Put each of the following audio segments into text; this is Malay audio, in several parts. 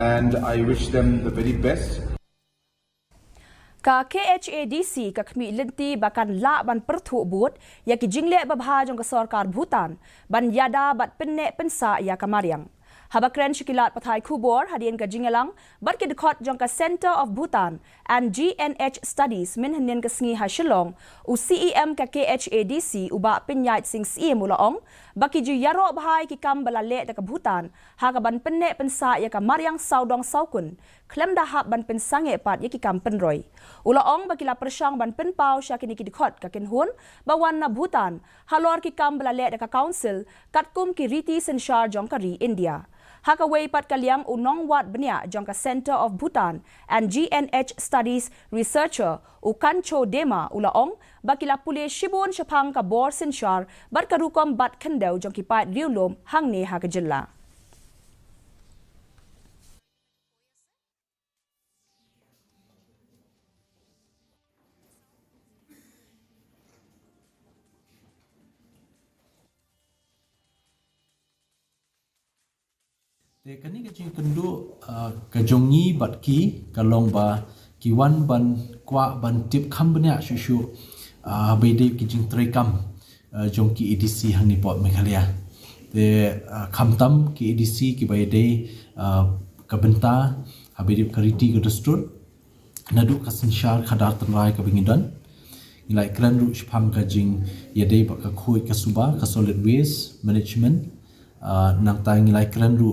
and I wish them the very best. Ka KHADC ka Khmih Lynti bahkan la ban Pyrthuh but ya ki Jingleh Babha Jong ka Sorkar Bhutan ban yada bat penne pensa ya kamariang. Habakren shikilat pathai kubor hadian ka Jingelang bat ki dekhot jong ka Center of Bhutan and GNH Studies min hanin ka sngi ha Shillong u CEM ka KHADC uba pinyait sing CEM ulaong baki ju yaro bahai ki kam balale da ka Bhutan ha ka ban penne pensa ya ka mariang saudong saukun klem dah hab ban pensange pat ya ki kam penroi ulaong baki la persyang ban penpau syakini ki dekhot ka kinhun bawan na Bhutan halor ki kam balale da ka council katkum ki riti senshar jong kari India. Hakaway pat kaliam unong wat benya jong ka Center of Bhutan and GNH Studies researcher Ukancho Dema ulaong bakila pule shibon shapang ka bor sinshar bat karukom bat kendau jong ki pat riulom hangne hakajilla. Te kani ke cing kendu ke jongi bat ki kalong ba ki wan ban kwa ban tip kham banya shu be de ki cing trekam jong ki EDC hang ni pot Meghalaya te kham tam ki EDC ki bai de ka benta habe de kariti ke dustut nadu ka sinshar khadar tanrai ka bingidan nilai kran ru shpang ka jing ye de ba ka khoi ka suba ka solid waste management nang tai ngilai kran ru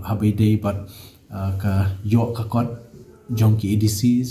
habai day but ka yok ka kot jong ki EDCs